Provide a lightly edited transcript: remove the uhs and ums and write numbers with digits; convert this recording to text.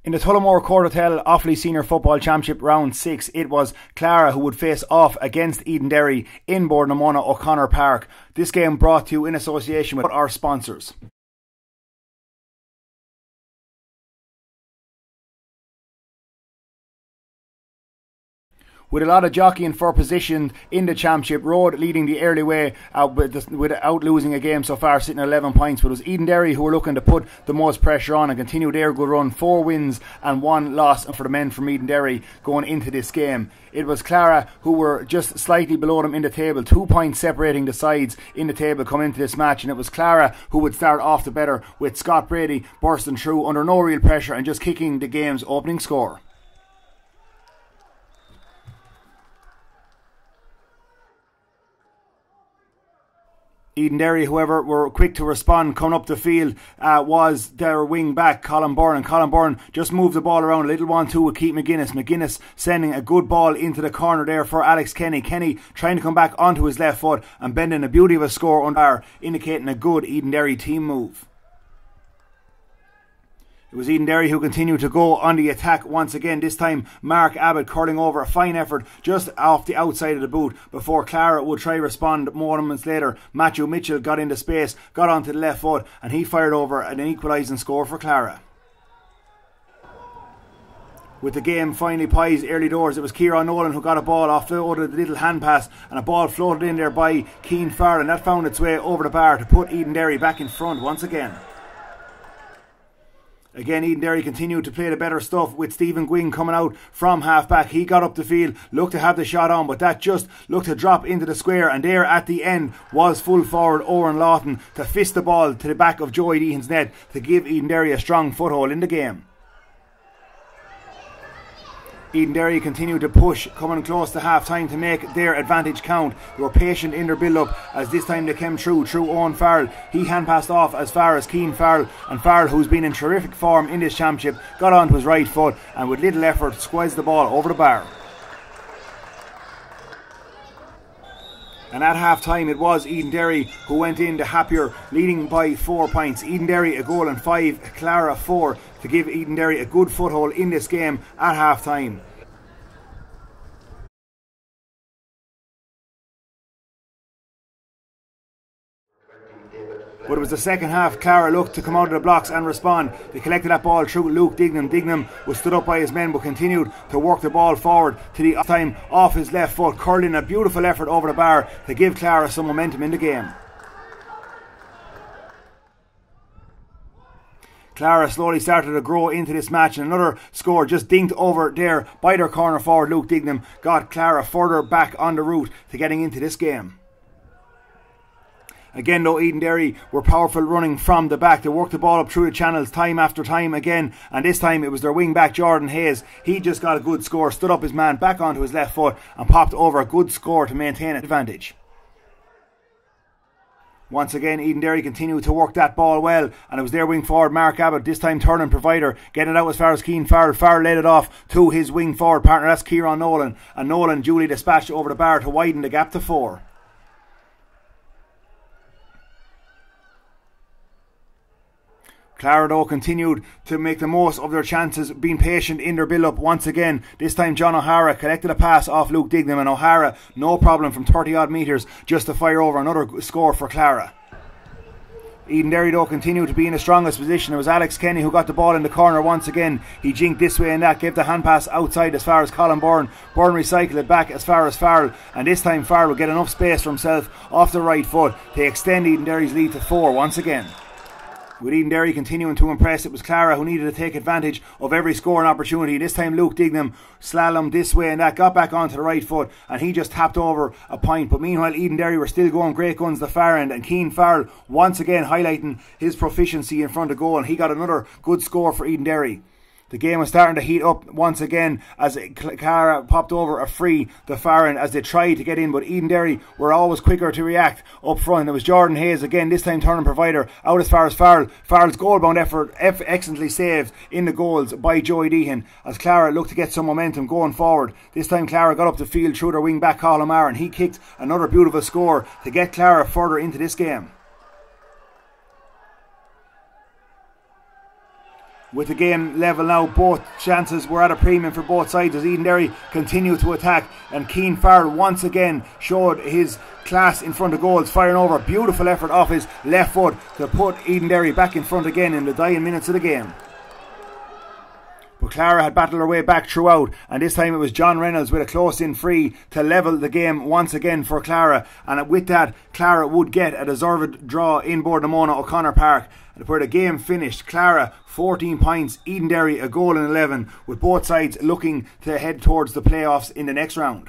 In the Tullamore Court Hotel Offaly Senior Football Championship Round 6, it was Clara who would face off against Edenderry in Boardnamona O'Connor Park. This game brought to you in association with our sponsors. With a lot of jockeying for position in the championship, Road leading the early way without losing a game so far, sitting at 11 points. But it was Edenderry who were looking to put the most pressure on and continue their good run. 4 wins and 1 loss for the men from Edenderry going into this game. It was Clara who were just slightly below them in the table, 2 points separating the sides in the table coming into this match. And it was Clara who would start off the better, with Scott Brady bursting through under no real pressure and just kicking the game's opening score. Edenderry, however, were quick to respond. Coming up the field was their wing back, Colin Byrne. And Colin Byrne just moved the ball around a little 1-2 with Keith McGuinness. McGuinness sending a good ball into the corner there for Alex Kenny. Kenny trying to come back onto his left foot and bending a beauty of a score under, indicating a good Edenderry team move. It was Edenderry who continued to go on the attack once again. This time Mark Abbott curling over, a fine effort just off the outside of the boot before Clara would try to respond moments later. Matthew Mitchell got into space, got onto the left foot, and he fired over an equalising score for Clara. With the game finally poised early doors, it was Kieran Nolan who got a ball off the little hand pass, and a ball floated in there by Keane Farrell, and that found its way over the bar to put Edenderry back in front once again. Again, Edenderry continued to play the better stuff with Stephen Gwynn coming out from half-back. He got up the field, looked to have the shot on, but that just looked to drop into the square, and there at the end was full forward Owen Lawton to fist the ball to the back of Joey Deehan's net to give Edenderry a strong foothold in the game. Edenderry continued to push, coming close to half-time to make their advantage count. They were patient in their build-up as this time they came through Owen Farrell. He hand-passed off as far as Keane Farrell, and Farrell, who's been in terrific form in this championship, got onto his right foot and with little effort squeezed the ball over the bar. And at half-time it was Edenderry who went in the happier, leading by 4 points. Edenderry a goal and 5, Clara 4, to give Edenderry a good foothold in this game at half-time. But it was the second half. Clara looked to come out of the blocks and respond. They collected that ball through Luke Dignam. Dignam was stood up by his men but continued to work the ball forward to the time off his left foot, curling a beautiful effort over the bar to give Clara some momentum in the game. Clara slowly started to grow into this match, and another score just dinked over there by their corner forward Luke Dignam got Clara further back on the route to getting into this game. Again though, Edenderry were powerful running from the back. They worked the ball up through the channels time after time again, and this time it was their wing back Jordan Hayes. He just got a good score, stood up his man back onto his left foot and popped over a good score to maintain an advantage. Once again, Edenderry continued to work that ball well, and it was their wing forward Mark Abbott, this time turning provider, getting it out as far as Keane Farrell. Farrell led it off to his wing forward partner, that's Kieran Nolan, and Nolan duly dispatched over the bar to widen the gap to 4. Clara though continued to make the most of their chances, being patient in their build-up once again. This time John O'Hara collected a pass off Luke Dignam, and O'Hara, no problem from 30 odd metres just to fire over another score for Clara. Edenderry though continued to be in the strongest position. It was Alex Kenny who got the ball in the corner once again. He jinked this way and that, gave the hand pass outside as far as Colin Byrne. Byrne recycled it back as far as Farrell, and this time Farrell will get enough space for himself off the right foot to extend Edenderry's lead to 4 once again. With Edenderry continuing to impress, it was Clara who needed to take advantage of every scoring opportunity. This time Luke Dignam slalomed this way and that, got back onto the right foot, and he just tapped over a point. But meanwhile Edenderry were still going great guns the far end, and Keane Farrell once again highlighting his proficiency in front of goal, and he got another good score for Edenderry. The game was starting to heat up once again as Clara popped over a free the far end as they tried to get in, but Edenderry were always quicker to react up front. It was Jordan Hayes again, this time turning provider, out as far as Farrell. Farrell's goal-bound effort excellently saved in the goals by Joey Deehan as Clara looked to get some momentum going forward. This time Clara got up the field through their wing back Colin Maher, and he kicked another beautiful score to get Clara further into this game. With the game level now, both chances were at a premium for both sides as Edenderry continued to attack, and Keane Farrell once again showed his class in front of goals, firing over. Beautiful effort off his left foot to put Edenderry back in front again in the dying minutes of the game. But Clara had battled her way back throughout, and this time it was John Reynolds with a close-in free to level the game once again for Clara. And with that, Clara would get a deserved draw in Bordamona O'Connor Park, where the game finished. Clara 14 points, Edenderry a goal in 11, with both sides looking to head towards the playoffs in the next round.